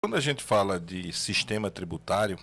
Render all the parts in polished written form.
Quando a gente fala de sistema tributário,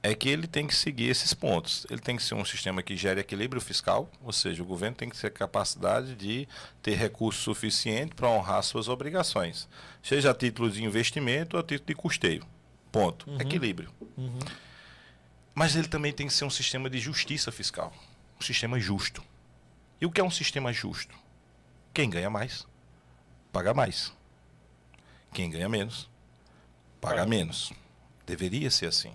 é que ele tem que seguir esses pontos. Ele tem que ser um sistema que gere equilíbrio fiscal, ou seja, o governo tem que ter capacidade de ter recurso suficiente para honrar suas obrigações, seja a título de investimento ou a título de custeio. Ponto. Equilíbrio. Mas ele também tem que ser um sistema de justiça fiscal, um sistema justo. E o que é um sistema justo? Quem ganha mais, paga mais. Quem ganha menos, paga menos. Deveria ser assim.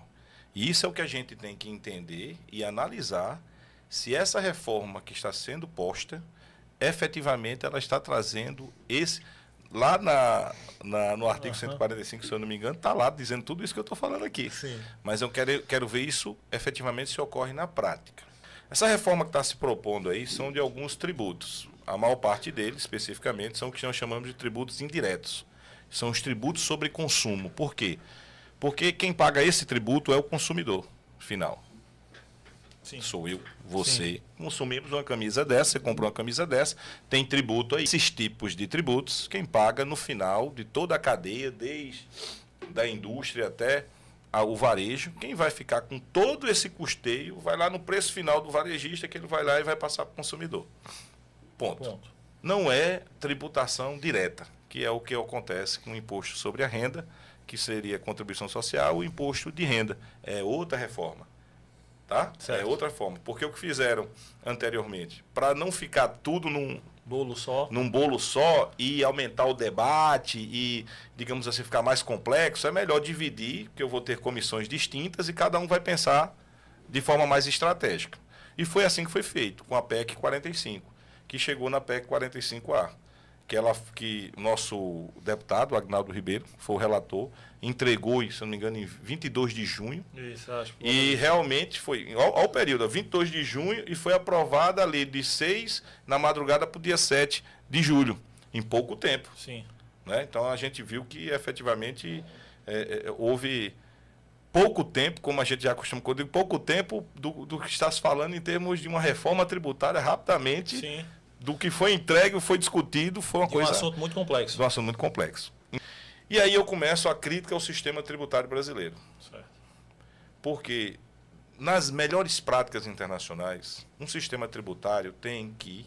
E isso é o que a gente tem que entender e analisar se essa reforma que está sendo posta, efetivamente ela está trazendo esse... Lá no artigo 145, se eu não me engano, está lá dizendo tudo isso que eu estou falando aqui. Sim. Mas eu quero ver isso efetivamente se ocorre na prática. Essa reforma que está se propondo aí são de alguns tributos. A maior parte deles, especificamente, são o que nós chamamos de tributos indiretos. São os tributos sobre consumo. Por quê? Porque quem paga esse tributo é o consumidor final. Sim. Sou eu, você. Sim. Consumimos uma camisa dessa, você comprou uma camisa dessa, tem tributo aí. Esses tipos de tributos, quem paga no final de toda a cadeia, desde da indústria até o varejo, quem vai ficar com todo esse custeio, vai lá no preço final do varejista, que ele vai lá e vai passar para o consumidor. Ponto. Não é tributação direta, que é o que acontece com o imposto sobre a renda, que seria contribuição social, o imposto de renda. É outra reforma. Tá? É outra forma. Porque o que fizeram anteriormente, para não ficar tudo num bolo só e aumentar o debate e, digamos assim, ficar mais complexo, é melhor dividir, porque eu vou ter comissões distintas e cada um vai pensar de forma mais estratégica. E foi assim que foi feito, com a PEC 45, que chegou na PEC 45A. Que nosso deputado, Agnaldo Ribeiro, foi o relator, entregou, se não me engano, em 22 de junho. Isso, acho que e realmente foi, ao período, 22 de junho, e foi aprovada a lei de 6 na madrugada para o dia 7 de julho, em pouco tempo. Sim. Né? Então a gente viu que efetivamente houve pouco tempo, como a gente já costuma dizer, pouco tempo do que está se falando em termos de uma reforma tributária rapidamente. Sim. Do que foi entregue, foi discutido, foi uma coisa... um assunto muito complexo. Um assunto muito complexo. E aí eu começo a crítica ao sistema tributário brasileiro. Certo. Porque nas melhores práticas internacionais, um sistema tributário tem que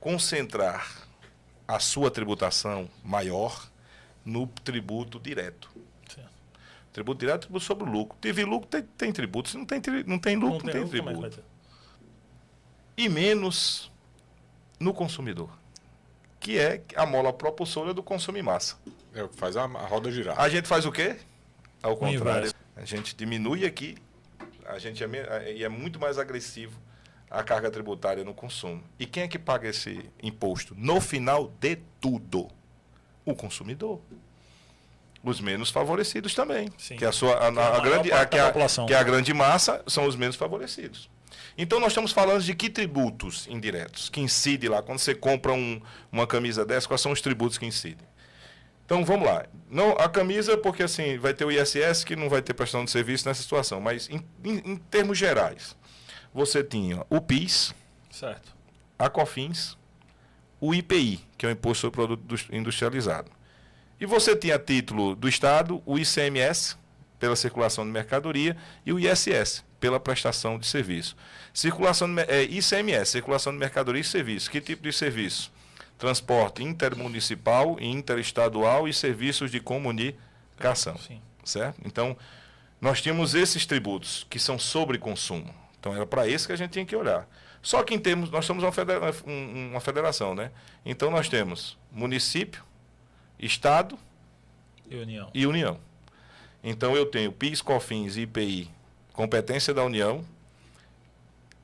concentrar a sua tributação maior no tributo direto. Certo. Tributo direto é tributo sobre o lucro. Teve lucro, tem tributo. Se não tem lucro, não tem tributo. E menos no consumidor, que é a mola propulsora do consumo em massa. É o que faz a roda girar. A gente faz o quê? Ao contrário. A gente diminui aqui, a gente é muito mais agressivo a carga tributária no consumo. E quem é que paga esse imposto? No final de tudo, o consumidor. Os menos favorecidos também. Sim. Que a grande massa são os menos favorecidos. Então, nós estamos falando de que tributos indiretos que incidem lá? Quando você compra uma camisa dessa, quais são os tributos que incidem? Então, vamos lá. Não, a camisa, porque assim, vai ter o ISS, que não vai ter prestação de serviço nessa situação, mas em termos gerais, você tinha o PIS, certo, a COFINS, o IPI, que é o Imposto sobre Produto Industrializado. E você tinha a título do Estado o ICMS, pela circulação de mercadoria, e o ISS, pela prestação de serviço. ICMS, circulação de mercadoria e serviço. Que tipo de serviço? Transporte intermunicipal, interestadual e serviços de comunicação. Sim. Certo? Então, nós tínhamos esses tributos que são sobre consumo. Então, era para isso que a gente tinha que olhar. Só que nós somos uma federação, né? Então, nós temos município, Estado e União. Então, eu tenho PIS, COFINS e IPI, competência da União,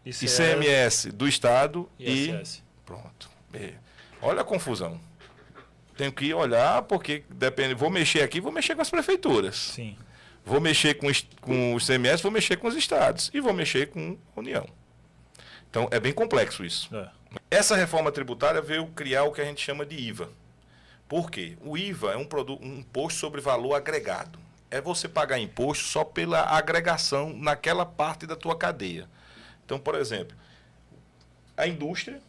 ICMS do Estado ISS. E pronto. Olha a confusão. Tenho que olhar porque depende. Vou mexer aqui, vou mexer com as prefeituras. Sim. Vou mexer com o ICMS, vou mexer com os estados e vou mexer com a União. Então é bem complexo isso. Essa reforma tributária veio criar o que a gente chama de IVA. Por quê? O IVA é um imposto sobre valor agregado. É você pagar imposto só pela agregação naquela parte da tua cadeia. Então, por exemplo, a indústria,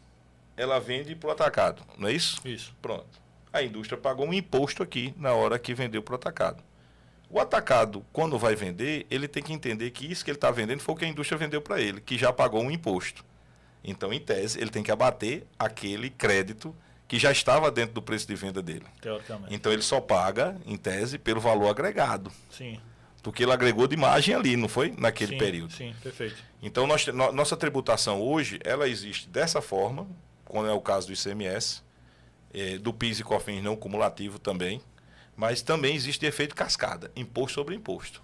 ela vende para o atacado, não é isso? Isso. Pronto. A indústria pagou um imposto aqui na hora que vendeu para o atacado. O atacado, quando vai vender, ele tem que entender que isso que ele está vendendo foi o que a indústria vendeu para ele, que já pagou um imposto. Então, em tese, ele tem que abater aquele crédito que já estava dentro do preço de venda dele. Teoricamente. Então, ele só paga, em tese, pelo valor agregado. Sim. Porque ele agregou de margem ali, não foi? Naquele Sim, período. Sim, perfeito. Então, nossa tributação hoje, ela existe dessa forma, quando é o caso do ICMS, do PIS e COFINS não cumulativo também, mas também existe efeito cascada, imposto sobre imposto.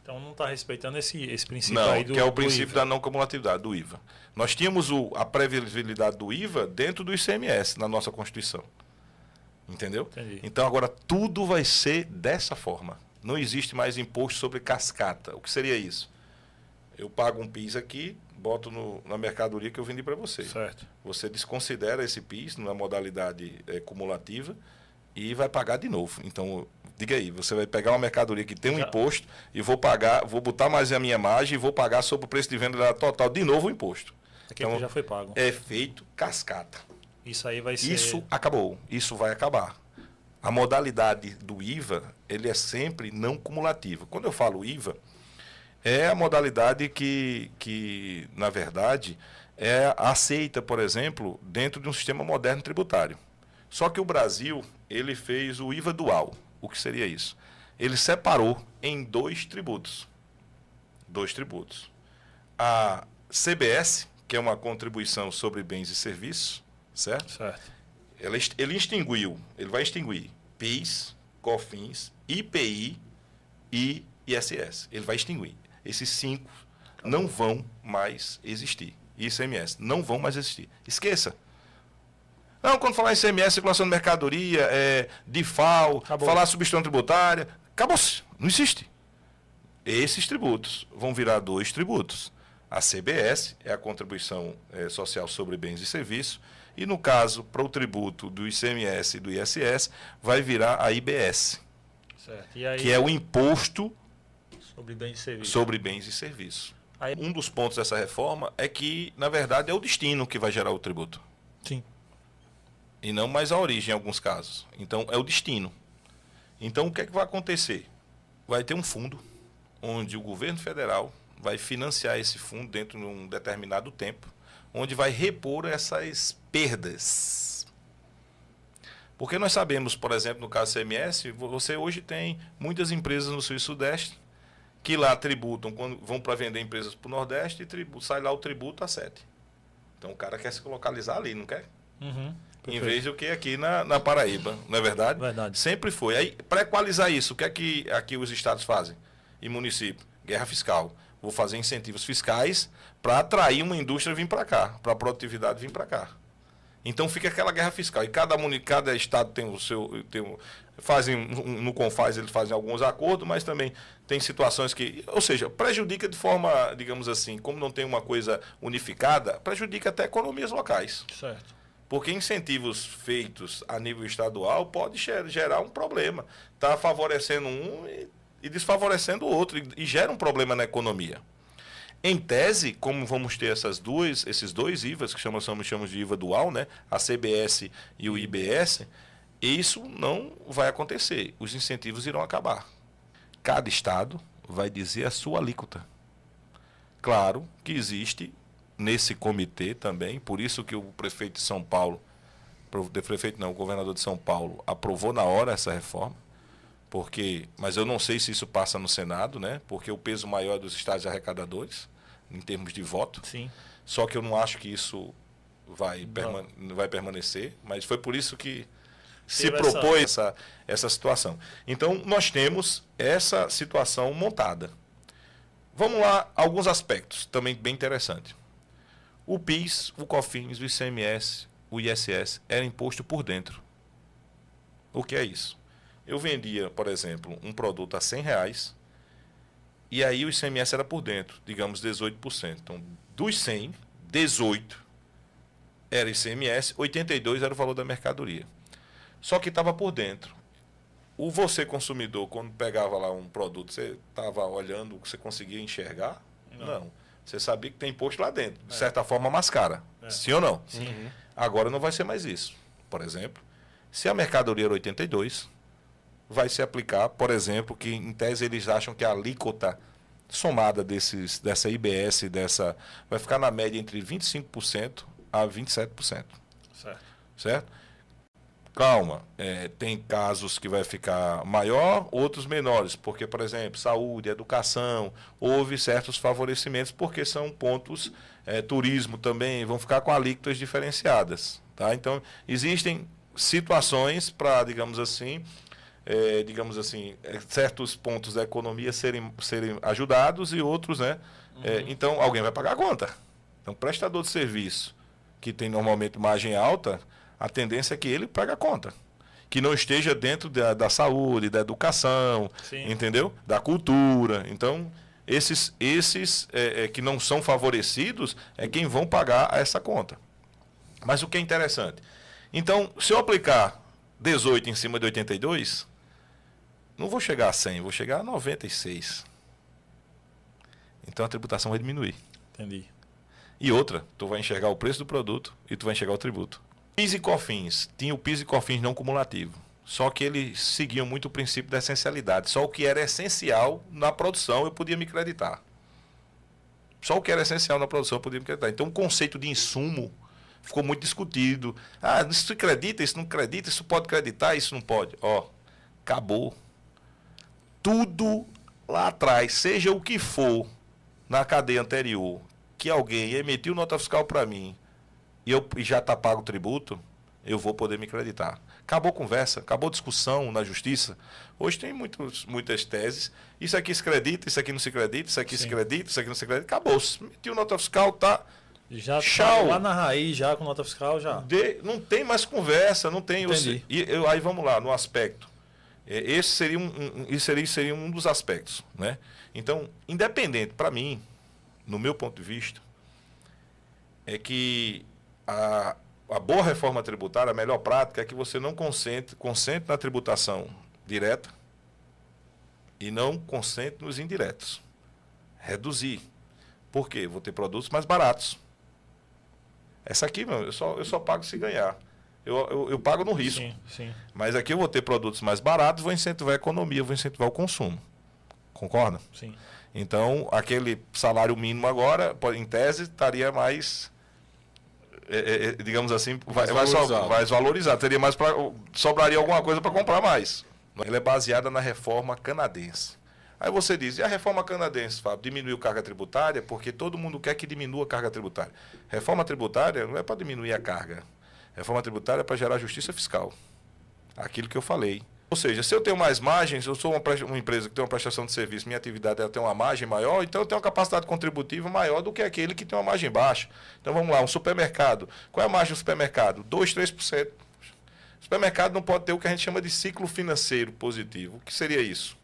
Então não está respeitando esse princípio Não, aí do que é o do princípio IVA. da não cumulatividade, do IVA. Nós tínhamos a previsibilidade do IVA dentro do ICMS, na nossa Constituição. Entendeu? Entendi. Então agora tudo vai ser dessa forma. Não existe mais imposto sobre cascata. O que seria isso? Eu pago um PIS aqui, boto na mercadoria que eu vendi para você. Certo. Você desconsidera esse PIS na modalidade cumulativa e vai pagar de novo. Então, diga aí, você vai pegar uma mercadoria que tem um imposto e vou botar mais a minha margem e vou pagar sobre o preço de venda dela total de novo o imposto. Aquilo que já foi pago. É feito cascata. Isso aí vai ser... Isso acabou, isso vai acabar. A modalidade do IVA, ele é sempre não cumulativo. Quando eu falo IVA, é a modalidade que na verdade, é aceita, por exemplo, dentro de um sistema moderno tributário. Só que o Brasil, ele fez o IVA dual. O que seria isso? Ele separou em dois tributos. Dois tributos. A CBS, que é uma contribuição sobre bens e serviços, certo? Certo. Ele vai extinguir PIS, COFINS, IPI e ISS. Ele vai extinguir. Esses 5 não vão mais existir. ICMS não vão mais existir. Esqueça. Não, quando falar em ICMS, circulação de mercadoria, DIFAL, falar substituição tributária, acabou-se. Não existe. Esses tributos vão virar 2 tributos. A CBS é a contribuição social sobre bens e serviços, e no caso, para o tributo do ICMS e do ISS, vai virar a IBS, Certo. E aí, que é o imposto sobre bens e serviços. sobre bens e serviços. Aí... Um dos pontos dessa reforma é que, na verdade, é o destino que vai gerar o tributo. Sim. E não mais a origem em alguns casos. Então, é o destino. Então, o que é que vai acontecer? Vai ter um fundo onde o governo federal vai financiar esse fundo dentro de um determinado tempo, onde vai repor essas perdas. Porque nós sabemos, por exemplo, no caso do CMS, você hoje tem muitas empresas no Sul e Sudeste que lá tributam, quando vão para vender empresas para o Nordeste, e sai lá o tributo a 7. Então o cara quer se localizar ali, não quer? Uhum. Em vez do que aqui na Paraíba, não é verdade? Verdade. Sempre foi. Aí, para equalizar isso, o que é que aqui os estados fazem? E município? Guerra fiscal. Vou fazer incentivos fiscais para atrair uma indústria a vir para cá, para a produtividade vir para cá. Então fica aquela guerra fiscal. E cada estado tem o seu... no CONFAS eles fazem alguns acordos, mas também tem situações que... Ou seja, prejudica de forma, digamos assim, como não tem uma coisa unificada, prejudica até economias locais. Certo. Porque incentivos feitos a nível estadual pode gerar um problema. Está favorecendo um e desfavorecendo o outro, e gera um problema na economia. Em tese, como vamos ter esses dois IVAs, que chamamos de IVA dual, né? A CBS e o IBS, isso não vai acontecer. Os incentivos irão acabar. Cada estado vai dizer a sua alíquota. Claro que existe nesse comitê também, por isso que o prefeito de São Paulo, o governador de São Paulo, aprovou na hora essa reforma, mas eu não sei se isso passa no Senado, né? Porque o peso maior é dos estados arrecadadores, em termos de voto. Sim. Só que eu não acho que isso vai permanecer, mas foi por isso que se propôs essa situação. Então, nós temos essa situação montada. Vamos lá, alguns aspectos também bem interessantes. O PIS, o COFINS, o ICMS, o ISS era imposto por dentro. O que é isso? Eu vendia, por exemplo, um produto a R$100 e aí o ICMS era por dentro, digamos 18%. Então, dos 100, 18 era ICMS, 82 era o valor da mercadoria. Só que estava por dentro. Você, consumidor, quando pegava lá um produto, você estava olhando, você conseguia enxergar? Não. Você sabia que tem imposto lá dentro. De certa forma, mascara. Sim ou não? Sim. Agora não vai ser mais isso. Por exemplo, Se a mercadoria era 82, vai se aplicar, por exemplo, que em tese eles acham que a alíquota somada dessa IBS, vai ficar na média entre 25% a 27%. Certo? Calma, tem casos que vai ficar maior, outros menores, porque, por exemplo, saúde, educação, houve certos favorecimentos, porque são pontos, turismo também, vão ficar com alíquotas diferenciadas. Tá? Então, existem situações para, digamos assim, certos pontos da economia serem ajudados e outros, né? Então, alguém vai pagar a conta. Então, prestador de serviço, que tem normalmente margem alta, a tendência é que ele pague a conta. Que não esteja dentro da saúde, da educação, Sim. entendeu? Da cultura. Então, esses que não são favorecidos é quem vão pagar essa conta. Mas o que é interessante? Então, se eu aplicar 18 em cima de 82, não vou chegar a 100, vou chegar a 96. Então, a tributação vai diminuir. Entendi. E outra, tu vai enxergar o preço do produto e tu vai enxergar o tributo. PIS e COFINS, tinha o PIS e COFINS não cumulativo. Só que eles seguiam muito o princípio da essencialidade. Só o que era essencial na produção eu podia me creditar. Só o que era essencial na produção eu podia me creditar. Então o conceito de insumo ficou muito discutido. Ah, isso acredita, isso não acredita, isso pode creditar, isso não pode. Ó, acabou. Tudo lá atrás, seja o que for na cadeia anterior, que alguém emitiu nota fiscal para mim, e já está pago o tributo, eu vou poder me creditar. Acabou a conversa, acabou a discussão na justiça. Hoje tem muitas teses. Isso aqui se acredita, isso aqui não se acredita, isso aqui se acredita, isso aqui não se acredita. Acabou. Emitiu nota fiscal, tá. Já Tchau. tá lá na raiz, já com nota fiscal, já. Não tem mais conversa, não tem. Entendi. Aí vamos lá, no aspecto. Esse seria um dos aspectos, né? Então, independente, para mim, no meu ponto de vista, é que a boa reforma tributária, a melhor prática é que você não concentre na tributação direta e não concentre nos indiretos. Reduzir. Por quê? Vou ter produtos mais baratos. Essa aqui, meu, eu só pago se ganhar. Eu pago no risco. Sim, sim. Mas aqui eu vou ter produtos mais baratos, vou incentivar a economia, vou incentivar o consumo. Concorda? Sim. Então, aquele salário mínimo agora, em tese, estaria mais, digamos assim, mais valorizado. Teria mais sobraria alguma coisa para comprar mais. Ela é baseada na reforma canadense. Aí você diz, e a reforma canadense, Fábio, diminuiu a carga tributária? Porque todo mundo quer que diminua a carga tributária. Reforma tributária não é para diminuir a carga. Reforma tributária é para gerar justiça fiscal. Aquilo que eu falei. Ou seja, se eu tenho mais margens, eu sou uma empresa que tem uma prestação de serviço, minha atividade ela tem uma margem maior, então eu tenho uma capacidade contributiva maior do que aquele que tem uma margem baixa. Então vamos lá, um supermercado. Qual é a margem do supermercado? 2, 3%. O supermercado não pode ter o que a gente chama de ciclo financeiro positivo. O que seria isso?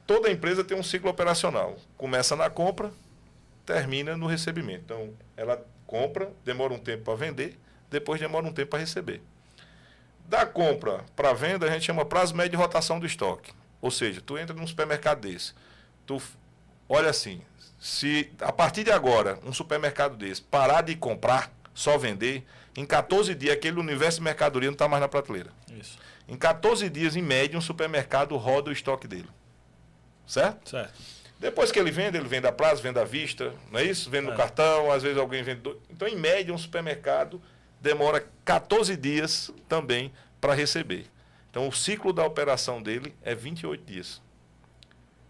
Toda empresa tem um ciclo operacional. Começa na compra, termina no recebimento. Então, ela compra, demora um tempo para vender, depois demora um tempo para receber. Da compra para venda, a gente chama prazo médio de rotação do estoque. Ou seja, tu entra num supermercado desse, tu olha assim, se a partir de agora um supermercado desse parar de comprar, só vender, em 14 dias aquele universo de mercadoria não está mais na prateleira. Isso. Em 14 dias, em média, um supermercado roda o estoque dele. Certo? Certo. Depois que ele vende a prazo, vende à vista, não é isso? Vende no cartão, às vezes alguém vende... Então, em média, um supermercado demora 14 dias também para receber. Então, o ciclo da operação dele é 28 dias.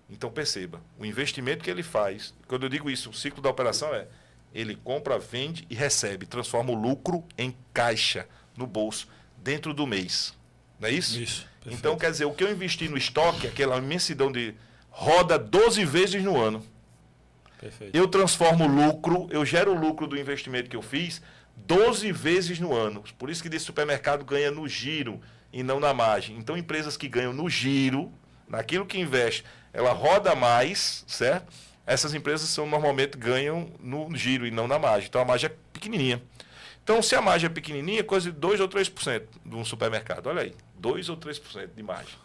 Então, perceba, o investimento que ele faz, quando eu digo isso, o ciclo da operação é, ele compra, vende e recebe, transforma o lucro em caixa, no bolso, dentro do mês. Não é isso? Isso. Perfeito. Então, quer dizer, o que eu investi no estoque, aquela imensidão de... roda 12 vezes no ano. Perfeito. Eu transformo lucro, eu gero o lucro do investimento que eu fiz 12 vezes no ano. Por isso que desse supermercado ganha no giro e não na margem. Então, empresas que ganham no giro, naquilo que investe, ela roda mais, certo? Essas empresas normalmente ganham no giro e não na margem. Então, a margem é pequenininha. Então, se a margem é pequenininha, coisa de 2 ou 3% de um supermercado. Olha aí, 2 ou 3% de margem.